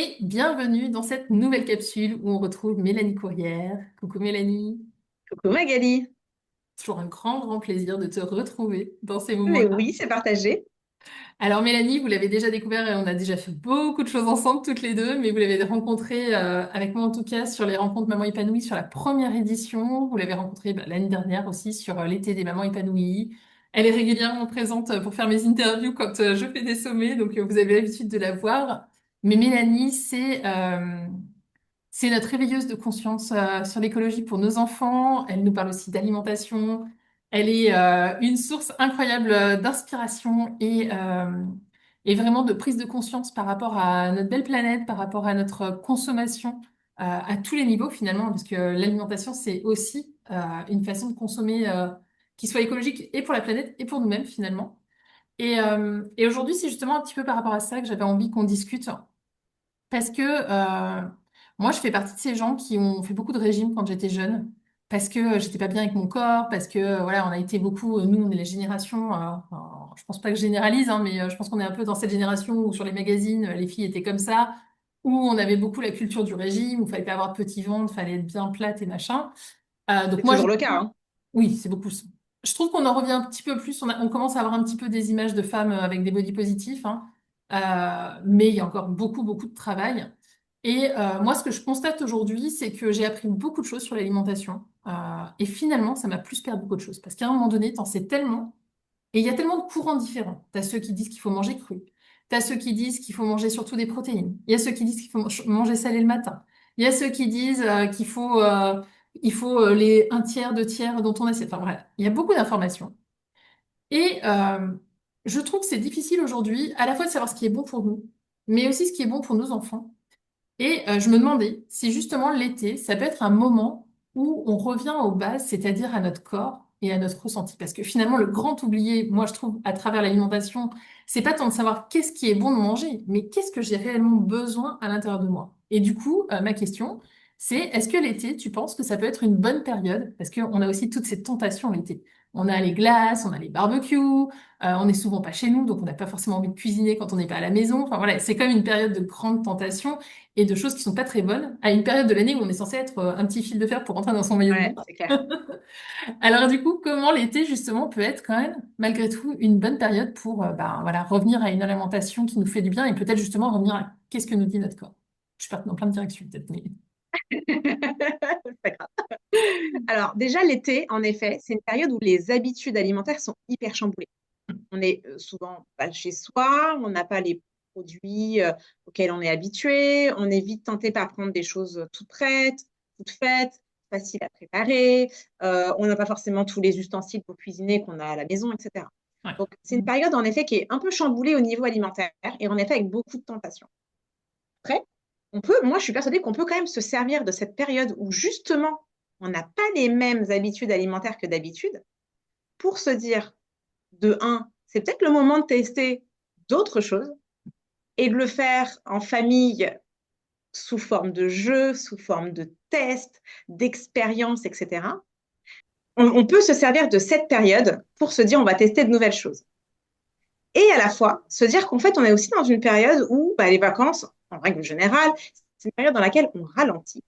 Et bienvenue dans cette nouvelle capsule où on retrouve Mélanie Courrière. Coucou Mélanie, Coucou Magali. toujours un grand plaisir de te retrouver dans ces Mais moments-là. oui, c'est partagé. Alors Mélanie, vous l'avez déjà découvert et on a déjà fait beaucoup de choses ensemble toutes les deux, mais vous l'avez rencontrée avec moi en tout cas sur les rencontres Maman épanouie sur la première édition. Vous l'avez rencontrée l'année dernière aussi sur l'été des mamans épanouies. Elle est régulièrement présente pour faire mes interviews quand je fais des sommets, donc vous avez l'habitude de la voir. Mais Mélanie, c'est notre réveilleuse de conscience sur l'écologie pour nos enfants. Elle nous parle aussi d'alimentation. Elle est une source incroyable d'inspiration et vraiment de prise de conscience par rapport à notre belle planète, par rapport à notre consommation à tous les niveaux finalement, parce que l'alimentation, c'est aussi une façon de consommer qui soit écologique et pour la planète et pour nous-mêmes finalement. Et aujourd'hui, c'est justement un petit peu par rapport à ça que j'avais envie qu'on discute. Parce que moi, je fais partie de ces gens qui ont fait beaucoup de régimes quand j'étais jeune, parce que j'étais pas bien avec mon corps, parce que voilà, on a été beaucoup, nous, on est la génération, enfin, je pense pas que je généralise, hein, mais je pense qu'on est un peu dans cette génération où sur les magazines, les filles étaient comme ça, où on avait beaucoup la culture du régime, où il fallait pas avoir de petit ventre, fallait être bien plate et machin. Donc C'est moi, toujours le cas, hein. oui, c'est beaucoup ça. Je trouve qu'on en revient un petit peu plus. On commence à avoir un petit peu des images de femmes avec des body positifs, hein. Mais il y a encore beaucoup de travail. Et moi, ce que je constate aujourd'hui, c'est que j'ai appris beaucoup de choses sur l'alimentation. Et finalement, ça m'a plus perdu qu'autre chose. Parce qu'à un moment donné, t'en sais tellement. Et il y a tellement de courants différents. T'as ceux qui disent qu'il faut manger cru. T'as ceux qui disent qu'il faut manger surtout des protéines. Il y a ceux qui disent qu'il faut manger salé le matin. Il y a ceux qui disent qu'il faut les un tiers, deux tiers dans ton assiette. Enfin bref, il y a beaucoup d'informations. Et je trouve que c'est difficile aujourd'hui à la fois de savoir ce qui est bon pour nous, mais aussi ce qui est bon pour nos enfants. Et je me demandais si justement l'été, ça peut être un moment où on revient aux bases, c'est-à-dire à notre corps et à notre ressenti. Parce que finalement, le grand oublié, moi je trouve, à travers l'alimentation, c'est pas tant de savoir qu'est-ce qui est bon de manger, mais qu'est-ce que j'ai réellement besoin à l'intérieur de moi. Et du coup, ma question, c'est est-ce que l'été, tu penses que ça peut être une bonne période? Parce qu'on a aussi toutes ces tentations l'été. On a les glaces, on a les barbecues, on n'est souvent pas chez nous, donc on n'a pas forcément envie de cuisiner quand on n'est pas à la maison. Enfin voilà, c'est comme une période de grande tentation et de choses qui sont pas très bonnes à une période de l'année où on est censé être un petit fil de fer pour rentrer dans son maillot de Ouais, bain. c'est clair. Alors du coup, comment l'été justement peut être quand même malgré tout une bonne période pour ben, voilà, revenir à une alimentation qui nous fait du bien et peut-être justement revenir à qu'est-ce que nous dit notre corps. Je suis partie dans plein de directions peut-être, mais C'est pas grave. Alors, déjà, l'été, en effet, c'est une période où les habitudes alimentaires sont hyper chamboulées. On est souvent pas chez soi, on n'a pas les produits auxquels on est habitué, on est vite tenté par prendre des choses toutes prêtes, toutes faites, faciles à préparer, on n'a pas forcément tous les ustensiles pour cuisiner qu'on a à la maison, etc. ouais. Donc, c'est une période, en effet, qui est un peu chamboulée au niveau alimentaire et en effet avec beaucoup de tentations. Après, moi, je suis persuadée qu'on peut quand même se servir de cette période où justement, on n'a pas les mêmes habitudes alimentaires que d'habitude pour se dire, de un, c'est peut-être le moment de tester d'autres choses et de le faire en famille sous forme de jeu, sous forme de test, d'expérience, etc. On peut se servir de cette période pour se dire, on va tester de nouvelles choses. Et à la fois, se dire qu'en fait, on est aussi dans une période où bah, les vacances, en règle générale, c'est une période dans laquelle on ralentit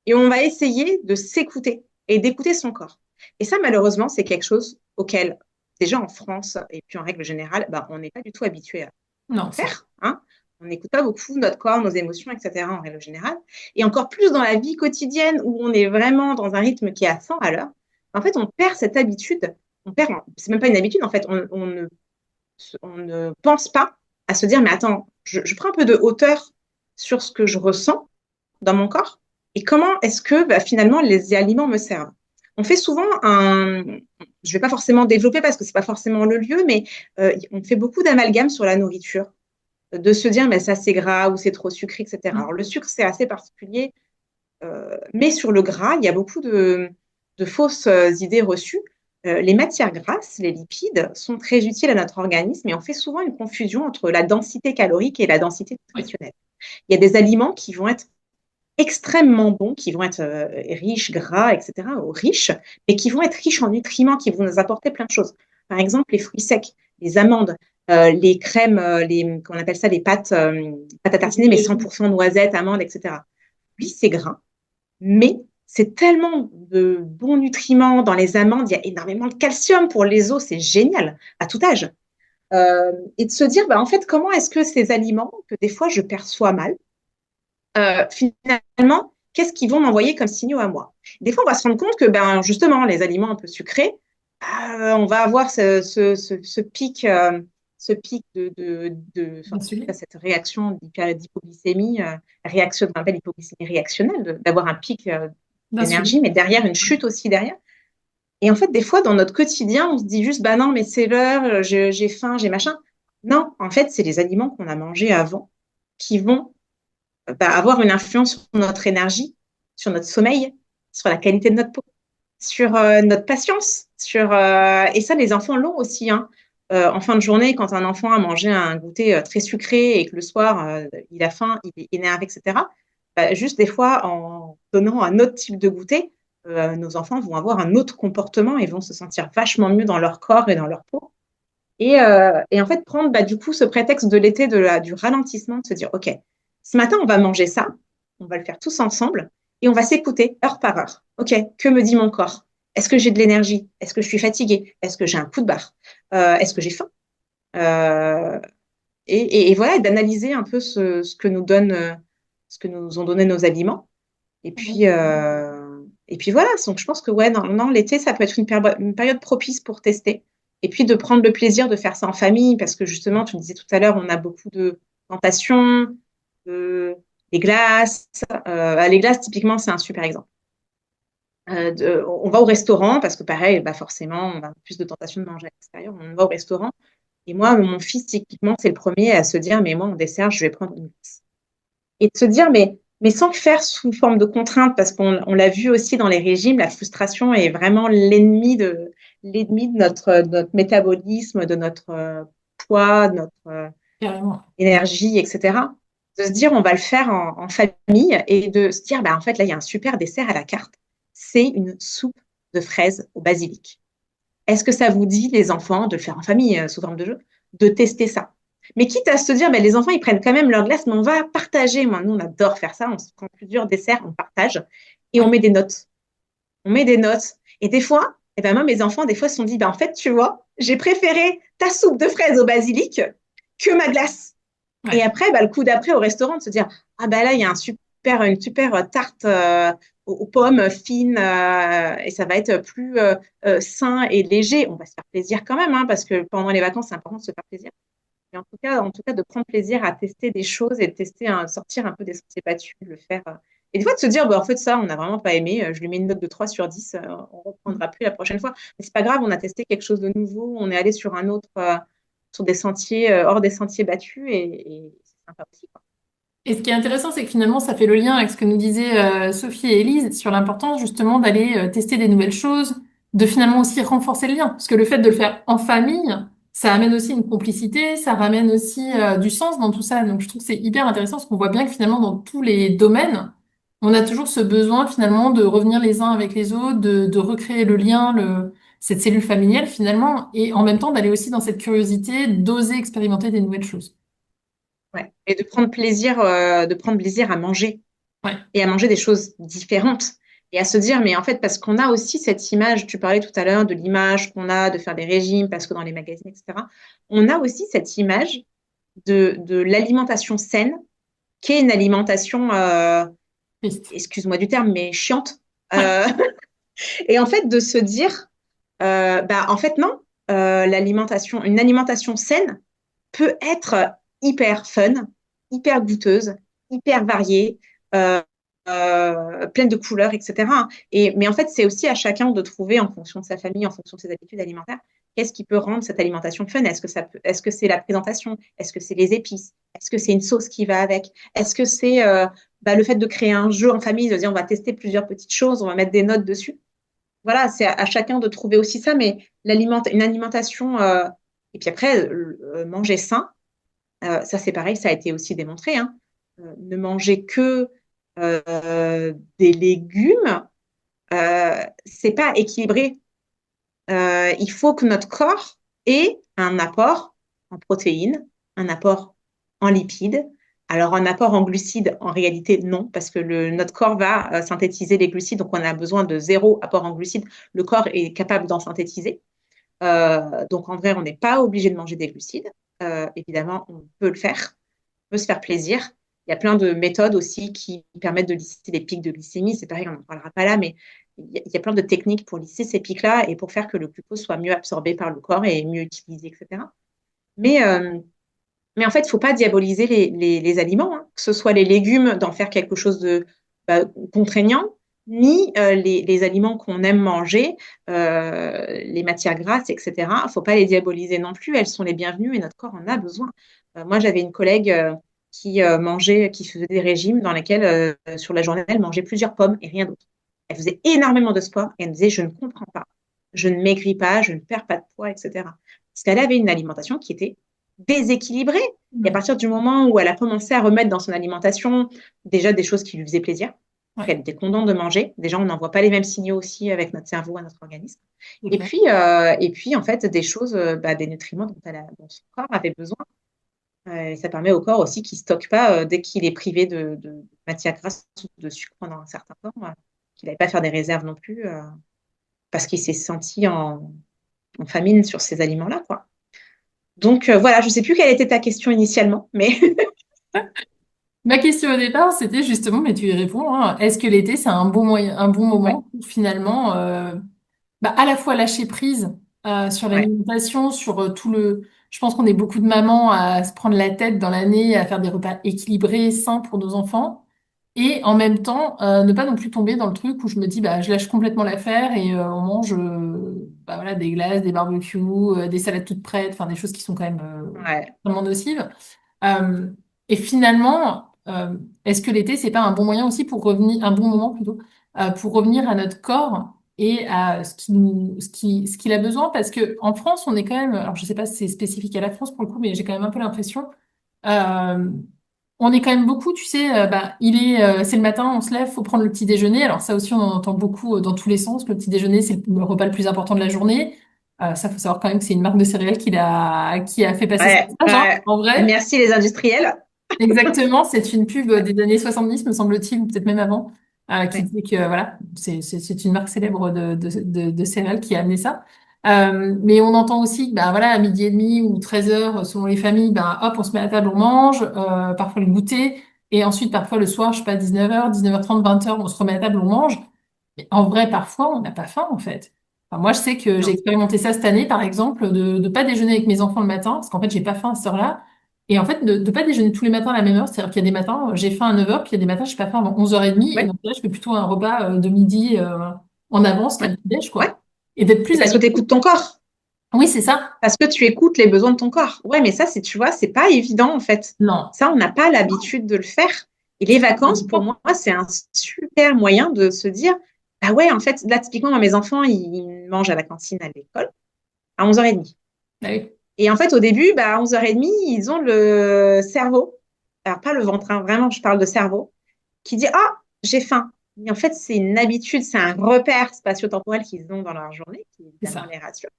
et on va essayer de s'écouter et d'écouter son corps. Et ça, malheureusement, c'est quelque chose auquel, déjà en France et puis en règle générale, bah, on n'est pas du tout habitué à Non, c'est vrai. faire. Hein. On n'écoute pas beaucoup notre corps, nos émotions, etc. en règle générale. Et encore plus dans la vie quotidienne où on est vraiment dans un rythme qui est à 100 à l'heure. En fait, on perd cette habitude. C'est même pas une habitude, en fait. On ne pense pas à se dire, mais attends, je prends un peu de hauteur sur ce que je ressens dans mon corps et comment est-ce que bah, finalement les aliments me servent. On fait souvent je ne vais pas forcément développer parce que c'est pas forcément le lieu, mais on fait beaucoup d'amalgames sur la nourriture, de se dire, mais ça c'est gras ou c'est trop sucré, etc. Alors le sucre c'est assez particulier, mais sur le gras, il y a beaucoup de fausses idées reçues. Les matières grasses, les lipides, sont très utiles à notre organisme et on fait souvent une confusion entre la densité calorique et la densité Oui. nutritionnelle. Il y a des aliments qui vont être extrêmement bons, qui vont être riches, gras, etc., ou riches, mais qui vont être riches en nutriments, qui vont nous apporter plein de choses. Par exemple, les fruits secs, les amandes, les crèmes, qu'on appelle ça, les pâtes à tartiner, mais 100% noisettes, amandes, etc. Oui, c'est gras, mais c'est tellement de bons nutriments dans les amandes. Il y a énormément de calcium pour les os. C'est génial à tout âge. Et de se dire, bah, en fait, comment est-ce que ces aliments, que des fois je perçois mal, finalement, qu'est-ce qu'ils vont m'envoyer comme signaux à moi? Des fois, on va se rendre compte que, ben, justement, les aliments un peu sucrés, on va avoir ce pic enfin, en tout cas, D'insuline. cette réaction d'hypoglycémie, réaction, on appelle hypoglycémie réactionnelle, d'avoir un pic d'énergie, D'insuline. mais derrière, une chute aussi derrière. Et en fait, des fois, dans notre quotidien, on se dit juste, bah non, mais c'est l'heure, j'ai faim, j'ai machin. Non, en fait, c'est les aliments qu'on a mangés avant qui vont avoir une influence sur notre énergie, sur notre sommeil, sur la qualité de notre peau, sur notre patience. Et ça, les enfants l'ont aussi. Hein. En fin de journée, quand un enfant a mangé un goûter très sucré et que le soir, il a faim, il est énervé, etc., juste des fois, en donnant un autre type de goûter, nos enfants vont avoir un autre comportement et vont se sentir vachement mieux dans leur corps et dans leur peau. Et en fait, prendre du coup ce prétexte de l'été du ralentissement, de se dire, OK, ce matin, on va manger ça, on va le faire tous ensemble et on va s'écouter heure par heure. OK, que me dit mon corps? Est-ce que j'ai de l'énergie? Est-ce que je suis fatiguée? Est-ce que j'ai un coup de barre? Est-ce que j'ai faim? Euh, et voilà, d'analyser un peu ce que nous ont donné nos aliments. Et puis voilà, donc je pense que ouais, non, l'été, ça peut être une période propice pour tester. Et puis de prendre le plaisir de faire ça en famille, parce que justement, tu disais tout à l'heure, on a beaucoup de tentations, de, les glaces. Les glaces, typiquement, c'est un super exemple. On va au restaurant, parce que pareil, forcément, on a plus de tentations de manger à l'extérieur. On va au restaurant. Et moi, mon fils, typiquement, c'est le premier à se dire, mais moi, en dessert, je vais prendre une glace et de se dire, mais sans le faire sous forme de contrainte, parce qu'on l'a vu aussi dans les régimes, la frustration est vraiment l'ennemi de notre métabolisme, de notre poids, de notre Carrément. énergie, etc. De se dire, on va le faire en famille et de se dire, en fait, là, il y a un super dessert à la carte. C'est une soupe de fraises au basilic. Est-ce que ça vous dit, les enfants, de le faire en famille sous forme de jeu, de tester ça? Mais quitte à se dire, les enfants, ils prennent quand même leur glace, mais on va partager. Moi, nous, on adore faire ça. On se prend plusieurs desserts, on partage et on Ouais. met des notes. On met des notes. Et des fois, moi, mes enfants, des fois, se sont dit, en fait, tu vois, j'ai préféré ta soupe de fraises au basilic que ma glace. Et Ouais. après, le coup d'après au restaurant, de se dire, ah là, il y a une super tarte aux pommes fines et ça va être plus sain et léger. On va se faire plaisir quand même, hein, parce que pendant les vacances, c'est important de se faire plaisir. Mais en tout cas, de prendre plaisir à tester des choses et de tester, sortir un peu des sentiers battus, de le faire. Et des fois, de se dire, en fait, ça, on n'a vraiment pas aimé. Je lui mets une note de 3 sur 10. On reprendra plus la prochaine fois. Mais c'est pas grave, on a testé quelque chose de nouveau. On est allé sur un autre, sur des sentiers, hors des sentiers battus et c'est sympa aussi, quoi. Et ce qui est intéressant, c'est que finalement, ça fait le lien avec ce que nous disaient Sophie et Élise sur l'importance justement d'aller tester des nouvelles choses, de finalement aussi renforcer le lien. Parce que le fait de le faire en famille, ça amène aussi une complicité, ça ramène aussi du sens dans tout ça. Donc je trouve que c'est hyper intéressant parce qu'on voit bien que finalement, dans tous les domaines, on a toujours ce besoin finalement de revenir les uns avec les autres, de recréer le lien, cette cellule familiale finalement, et en même temps d'aller aussi dans cette curiosité, d'oser expérimenter des nouvelles choses. Ouais. Et de prendre plaisir à manger Ouais. et à manger des choses différentes. Et à se dire, mais en fait, parce qu'on a aussi cette image, tu parlais tout à l'heure de l'image qu'on a de faire des régimes, parce que dans les magazines, etc., on a aussi cette image de l'alimentation saine, qui est une alimentation, Triste. excuse-moi du terme, mais chiante. Ouais. Euh, et en fait, de se dire, en fait, non, une alimentation saine peut être hyper fun, hyper goûteuse, hyper variée, euh, pleine de couleurs, etc. Mais en fait, c'est aussi à chacun de trouver, en fonction de sa famille, en fonction de ses habitudes alimentaires, qu'est-ce qui peut rendre cette alimentation fun? Est-ce que c'est la présentation? Est-ce que c'est les épices? Est-ce que c'est une sauce qui va avec? Est-ce que c'est le fait de créer un jeu en famille, de dire on va tester plusieurs petites choses, on va mettre des notes dessus? Voilà, c'est à chacun de trouver aussi ça, mais une alimentation, et puis après, manger sain, ça, c'est pareil, ça a été aussi démontré, hein. Ne manger que des légumes, c'est pas équilibré. Il faut que notre corps ait un apport en protéines, un apport en lipides. Alors, un apport en glucides, en réalité, non, parce que notre corps va synthétiser les glucides, donc on a besoin de zéro apport en glucides. Le corps est capable d'en synthétiser. Donc, en vrai, on n'est pas obligé de manger des glucides. Évidemment, on peut le faire, on peut se faire plaisir. Il y a plein de méthodes aussi qui permettent de lisser les pics de glycémie. C'est pareil, on n'en parlera pas là, mais il y a plein de techniques pour lisser ces pics-là et pour faire que le glucose soit mieux absorbé par le corps et mieux utilisé, etc. Mais, euh, mais en fait, il ne faut pas diaboliser les aliments, hein, que ce soit les légumes, d'en faire quelque chose de contraignant, ni les aliments qu'on aime manger, les matières grasses, etc. Il ne faut pas les diaboliser non plus. Elles sont les bienvenues et notre corps en a besoin. Moi, j'avais une collègue qui faisait des régimes dans lesquels, sur la journée, elle mangeait plusieurs pommes et rien d'autre. Elle faisait énormément de sport et elle me disait, je ne comprends pas, je ne maigris pas, je ne perds pas de poids, etc. Parce qu'elle avait une alimentation qui était déséquilibrée. Et à Ouais. partir du moment où elle a commencé à remettre dans son alimentation déjà des choses qui lui faisaient plaisir, Ouais, qu'elle était contente de manger, déjà on n'envoie pas les mêmes signaux aussi avec notre cerveau et notre organisme. c'est Et clair. puis, en fait, des choses, des nutriments dont son corps avait besoin. Et ça permet au corps aussi qu'il ne stocke pas dès qu'il est privé de matière grasse ou de sucre pendant un certain temps, qu'il n'allait pas faire des réserves non plus, parce qu'il s'est senti en famine sur ces aliments-là, quoi. Donc voilà, je ne sais plus quelle était ta question initialement, mais Ma question au départ, c'était justement, mais tu y réponds, hein, est-ce que l'été, c'est un bon moyen, un bon ouais, moment pour finalement à la fois lâcher prise sur ouais, l'alimentation, sur tout le... Je pense qu'on est beaucoup de mamans à se prendre la tête dans l'année, à faire des repas équilibrés, sains pour nos enfants, et en même temps, ne pas non plus tomber dans le truc où je me dis, bah, je lâche complètement l'affaire et on mange voilà, des glaces, des barbecues, des salades toutes prêtes, enfin des choses qui sont quand même ouais. vraiment nocives. Euh, et finalement, est-ce que l'été, c'est pas un bon moyen aussi pour revenir, un bon moment plutôt, pour revenir à notre corps et à ce qu'il a besoin? Parce que en France, on est quand même, alors je sais pas si c'est spécifique à la France pour le coup, mais j'ai quand même un peu l'impression, euh, on est quand même beaucoup, tu sais, c'est le matin, on se lève, faut prendre le petit déjeuner. Alors ça aussi, on en entend beaucoup dans tous les sens. Le petit déjeuner, c'est le repas le plus important de la journée. Ça, faut savoir quand même que c'est une marque de céréales qui a fait passer ce Ouais, message, hein, en vrai. merci les industriels. Exactement, c'est une pub des années 70, me semble-t-il, ou peut-être même avant, qui Ouais, disait que voilà, c'est une marque célèbre de céréales qui a amené ça. Mais on entend aussi que bah, voilà, à midi et demi ou 13 heures, selon les familles, bah, hop, on se met à table, on mange, parfois le goûter, et ensuite parfois le soir, je sais pas, 19h, 19h30, 20h, on se remet à table, on mange. Mais en vrai, parfois, on n'a pas faim, en fait. Enfin, moi, je sais que j'ai non. expérimenté ça cette année, par exemple, de ne pas déjeuner avec mes enfants le matin, parce qu'en fait, j'ai pas faim à cette heure-là. Et en fait, de ne pas déjeuner tous les matins à la même heure. C'est-à-dire qu'il y a des matins, j'ai faim à 9h, puis il y a des matins, je n'ai pas faim avant 11h30. Et Ouais, donc là, je fais plutôt un repas de midi en avance ouais, qu'un petit-déj, ouais. quoi. Et d'être Et plus à parce que tu l'écoute. écoutes ton corps, Oui, c'est ça. parce que tu écoutes les besoins de ton corps. Ouais, mais ça, tu vois, c'est pas évident en fait. Non. Ça, on n'a pas l'habitude de le faire. Et les vacances, pour moi, c'est un super moyen de se dire, ah ouais, en fait, là, typiquement, moi, mes enfants, ils mangent à la cantine à l'école à 11h30. Ah oui, Et en fait, au début, à 11h30, ils ont le cerveau, alors pas le ventre, hein, vraiment, je parle de cerveau, qui dit, ah, j'ai faim. Mais en fait, c'est une habitude, c'est un repère spatio-temporel qu'ils ont dans leur journée, qui c'est évidemment ça. les rassure.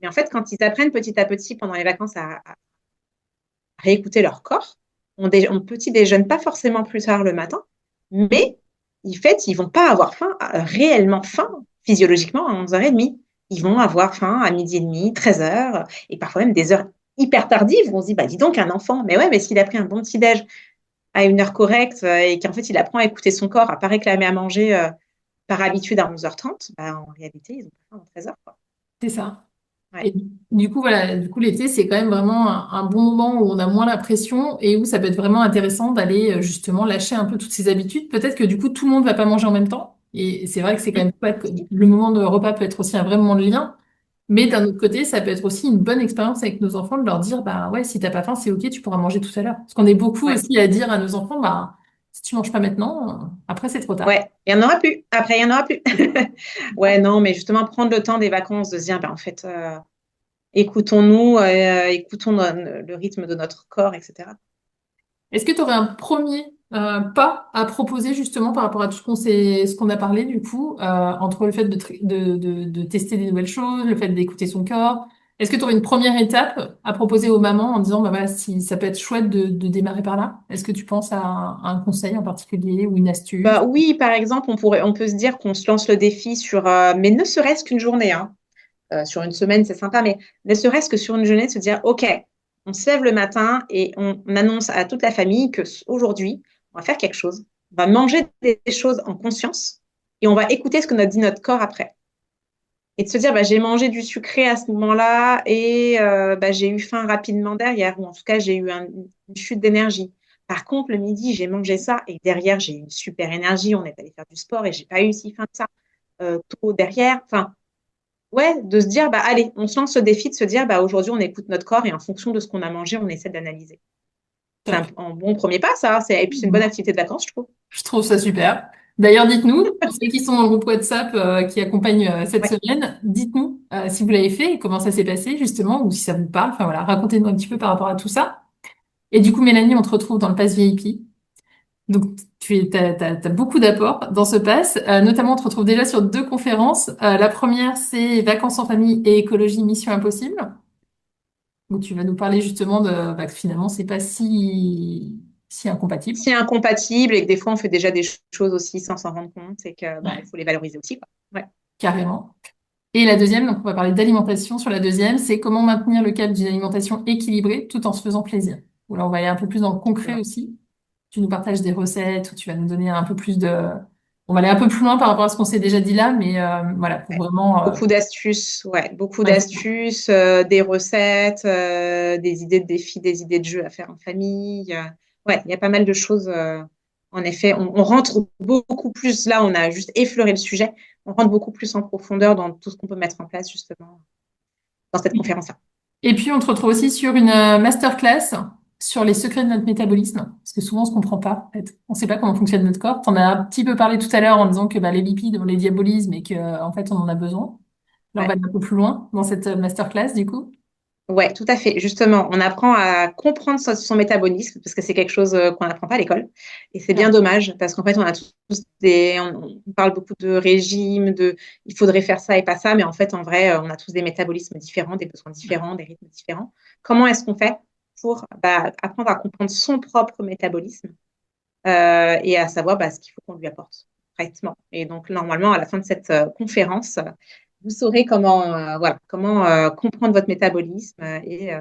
Mais en fait, quand ils apprennent petit à petit pendant les vacances à réécouter leur corps, on petit déjeune pas forcément plus tard le matin, mais en fait, ils vont pas avoir faim, réellement faim, physiologiquement à 11h30. Ils vont avoir faim à midi et demi, 13h, et parfois même des heures hyper tardives où on se dit, bah dis donc, un enfant, mais ouais, mais s'il a pris un bon petit déj à une heure correcte et qu'en fait, il apprend à écouter son corps, à pas réclamer à manger par habitude à 11h30, en réalité, ils ont pas faim à 13h, quoi. C'est ça. Ouais, Et du coup, voilà, du coup, l'été, c'est quand même vraiment un bon moment où on a moins la pression et où ça peut être vraiment intéressant d'aller justement lâcher un peu toutes ces habitudes. Peut-être que du coup, tout le monde va pas manger en même temps. Et c'est vrai que c'est quand même pas, le moment de repas peut être aussi un vrai moment de lien. Mais d'un autre côté, ça peut être aussi une bonne expérience avec nos enfants de leur dire, bah ouais, si t'as pas faim, c'est ok, tu pourras manger tout à l'heure. Parce qu'on est beaucoup ouais. aussi à dire à nos enfants, bah, si tu manges pas maintenant, après c'est trop tard. Ouais, il n'y en aura plus. Après, il n'y en aura plus. Ouais, non, mais justement, prendre le temps des vacances, de se dire, en fait, écoutons-nous, écoutons le rythme de notre corps, etc. Est-ce que tu aurais un premier pas à proposer justement par rapport à tout ce qu'on a parlé du coup, entre le fait de tester des nouvelles choses, le fait d'écouter son corps, Est-ce que tu aurais une première étape à proposer aux mamans en disant, bah, voilà, si ça peut être chouette de démarrer par là? Est-ce que tu penses à un conseil en particulier ou une astuce? Bah oui, par exemple, on peut se dire qu'on se lance le défi sur, mais ne serait-ce qu'une journée, hein. Sur une semaine, c'est sympa, mais ne serait-ce que sur une journée, de se dire, OK, on se lève le matin et on annonce à toute la famille que aujourd'hui, on va faire quelque chose, on va manger des choses en conscience et on va écouter ce que nous dit notre corps après. Et de se dire, bah, j'ai mangé du sucré à ce moment-là et bah, j'ai eu faim rapidement derrière, ou en tout cas, j'ai eu une chute d'énergie. Par contre, le midi, j'ai mangé ça et derrière, j'ai eu une super énergie. On est allé faire du sport et j'ai pas eu si faim que ça tôt derrière. Enfin, ouais, de se dire, bah, allez, on se lance ce défi de se dire, bah, aujourd'hui, on écoute notre corps et en fonction de ce qu'on a mangé, on essaie d'analyser. C'est Top. un bon premier pas, ça. Et puis, c'est une bonne activité de vacances, je trouve. Je trouve ça super. D'ailleurs, dites-nous, pour ceux qui sont dans le groupe WhatsApp qui accompagne cette Ouais. semaine, dites-nous si vous l'avez fait et comment ça s'est passé justement, ou si ça vous parle. Enfin voilà, racontez-nous un petit peu par rapport à tout ça. Et du coup, Mélanie, on te retrouve dans le Pass VIP. Donc, t'as beaucoup d'apports dans ce pass. Notamment, on te retrouve déjà sur deux conférences. La première, c'est Vacances en famille et écologie, mission impossible. Où tu vas nous parler justement de, bah, que finalement, c'est pas si incompatible. Si incompatible et que des fois, on fait déjà des choses aussi sans s'en rendre compte et que, bah, il Ouais, faut les valoriser aussi, quoi. Ouais. carrément. Et la deuxième, donc on va parler d'alimentation sur la deuxième, c'est comment maintenir le cap d'une alimentation équilibrée tout en se faisant plaisir. Ou là, on va aller un peu plus dans le concret aussi. Tu nous partages des recettes ou tu vas nous donner un peu plus de... On va aller un peu plus loin par rapport à ce qu'on s'est déjà dit là, mais voilà, pour Ouais. vraiment... Beaucoup d'astuces, ouais, beaucoup ouais, c'est ça. d'astuces, des recettes, des idées de défis, des idées de jeux à faire en famille. Ouais, il y a pas mal de choses. En effet, on rentre beaucoup plus, là, on a juste effleuré le sujet, on rentre beaucoup plus en profondeur dans tout ce qu'on peut mettre en place, justement, dans cette conférence-là. Et puis, on te retrouve aussi sur une masterclass sur les secrets de notre métabolisme, parce que souvent, on se comprend pas, en fait. On sait pas comment fonctionne notre corps. T'en as un petit peu parlé tout à l'heure en disant que bah, les lipides, on les diabolise, mais que, en fait, on en a besoin. Là, on va Ouais. aller un peu plus loin dans cette masterclass, du coup. Ouais, tout à fait. Justement, on apprend à comprendre son métabolisme parce que c'est quelque chose qu'on n'apprend pas à l'école. Et c'est bien Ouais. dommage parce qu'en fait, on a tous on parle beaucoup de régime, de il faudrait faire ça et pas ça, mais en fait, en vrai, on a tous des métabolismes différents, des besoins différents, des rythmes différents. Comment est-ce qu'on fait pour bah, apprendre à comprendre son propre métabolisme et à savoir bah, ce qu'il faut qu'on lui apporte correctement. Et donc, normalement, à la fin de cette conférence, vous saurez comment, voilà, comment comprendre votre métabolisme et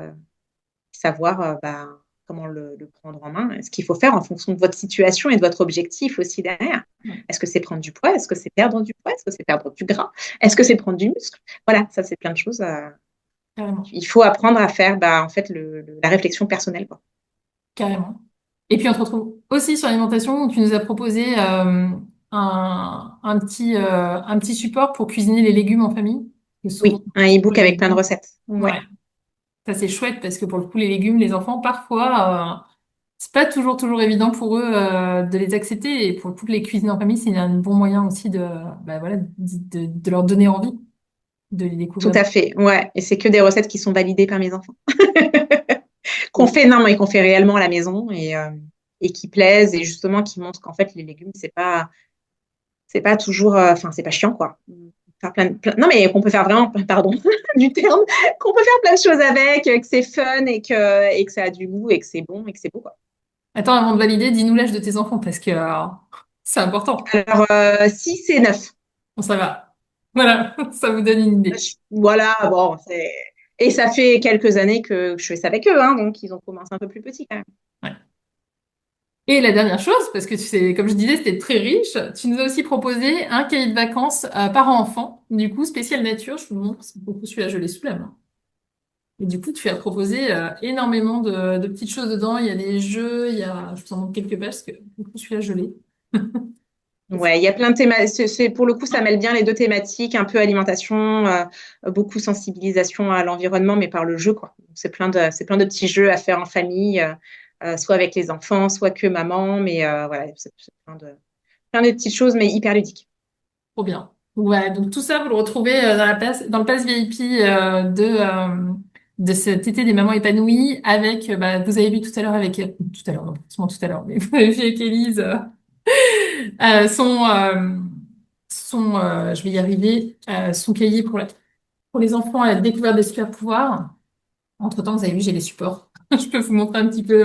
savoir bah, comment le prendre en main, ce qu'il faut faire en fonction de votre situation et de votre objectif aussi derrière. Ouais, Est-ce que c'est prendre du poids? Est-ce que c'est perdre du poids? Est-ce que c'est perdre du gras? Est-ce que c'est prendre du muscle? Voilà, ça, c'est plein de choses. carrément. Il faut apprendre à faire bah, en fait, la réflexion personnelle. Quoi. Carrément. Et puis, on te retrouve aussi sur l'alimentation où tu nous as proposé un petit support pour cuisiner les légumes en famille. Et souvent, Oui, un e-book avec plein de recettes. Ouais. ouais, ça c'est chouette parce que pour le coup, les légumes, les enfants, parfois, c'est pas toujours évident pour eux de les accepter. Et pour le coup, les cuisiner en famille, c'est un bon moyen aussi de, bah, voilà, de leur donner envie de les Tout découvrir. à fait, ouais. Et c'est que des recettes qui sont validées par mes enfants. Qu'on Bon. fait, non, mais qu'on fait réellement à la maison et qui plaisent et justement qui montrent qu'en fait, les légumes, c'est pas toujours, enfin, c'est pas chiant, quoi. Faire non, mais qu'on peut faire vraiment, pardon, du terme, qu'on peut faire plein de choses avec, que c'est fun et que ça a du goût et que c'est bon et que c'est beau, quoi. Attends, avant de valider, dis-nous l'âge de tes enfants parce que c'est important. Alors, 6 et 9. Bon, ça va. Voilà, ça vous donne une idée. Voilà, bon, c'est. Et ça fait quelques années que je fais ça avec eux, hein, donc ils ont commencé un peu plus petits quand même. Ouais. Et la dernière chose, parce que tu sais, comme je disais, c'était très riche, tu nous as aussi proposé un cahier de vacances parents-enfants, du coup, spécial nature. Je vous le montre, c'est beaucoup celui-là, je l'ai sous la main. Et du coup, tu as proposé énormément de petites choses dedans. Il y a des jeux, il y a, je vous en montre quelques pages, parce que du coup, celui-là, je l'ai. Ouais, il y a plein de thématiques. Pour le coup, ça mêle bien les deux thématiques, un peu alimentation, beaucoup sensibilisation à l'environnement, mais par le jeu, quoi. Donc, c'est plein de petits jeux à faire en famille, soit avec les enfants, soit que maman, mais voilà, c'est plein de petites choses, mais hyper ludiques. Trop bien. Ouais, donc tout ça, vous le retrouvez dans le pass VIP de cet été des mamans épanouies avec, bah, vous avez vu tout à l'heure avec, tout à l'heure, non, pas forcément tout à l'heure, mais vous avez vu avec Élise, euh, son, euh, je vais y arriver, son cahier pour la pour les enfants à la découverte des super pouvoirs. Entre-temps, vous avez vu, j'ai les supports. Je peux vous montrer un petit peu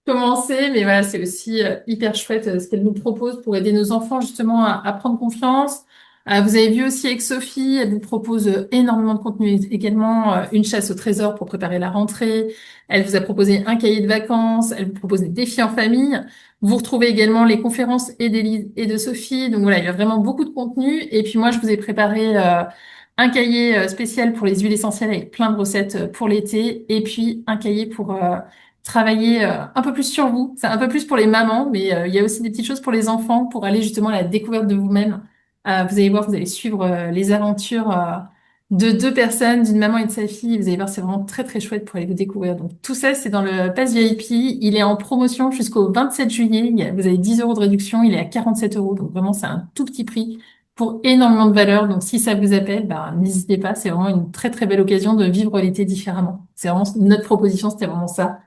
commencer, mais voilà, c'est aussi hyper chouette ce qu'elle nous propose pour aider nos enfants justement à prendre confiance. Vous avez vu aussi avec Sophie, elle vous propose énormément de contenu également, une chasse au trésor pour préparer la rentrée. Elle vous a proposé un cahier de vacances, elle vous propose des défis en famille. Vous retrouvez également les conférences et d'Élise et de Sophie. Donc voilà, il y a vraiment beaucoup de contenu. Et puis moi, je vous ai préparé un cahier spécial pour les huiles essentielles avec plein de recettes pour l'été. Et puis un cahier pour travailler un peu plus sur vous. C'est un peu plus pour les mamans, mais il y a aussi des petites choses pour les enfants pour aller justement à la découverte de vous-même. Vous allez voir, vous allez suivre les aventures de deux personnes, d'une maman et de sa fille. Vous allez voir, c'est vraiment très très chouette pour aller vous découvrir. Donc tout ça, c'est dans le Pass VIP. Il est en promotion jusqu'au 27 juillet. Vous avez 10 euros de réduction. Il est à 47 euros. Donc vraiment, c'est un tout petit prix pour énormément de valeur. Donc si ça vous appelle, bah, n'hésitez pas. C'est vraiment une très très belle occasion de vivre l'été différemment. C'est vraiment notre proposition, c'était vraiment ça,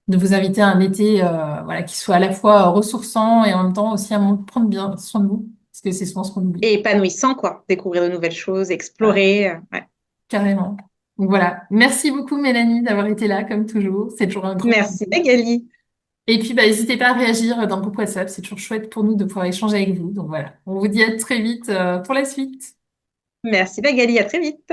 de vous inviter à un été voilà, qui soit à la fois ressourçant et en même temps aussi un moment de prendre bien soin de vous, parce que c'est souvent ce qu'on oublie. Et épanouissant, quoi. Découvrir de nouvelles choses, Voilà, explorer. Ouais. carrément. Donc voilà, merci beaucoup Mélanie d'avoir été là comme toujours, c'est toujours un grand Merci plaisir. Magali. Et puis bah, n'hésitez pas à réagir dans le groupe WhatsApp, c'est toujours chouette pour nous de pouvoir échanger avec vous. Donc voilà, on vous dit à très vite pour la suite. Merci Magali, à très vite.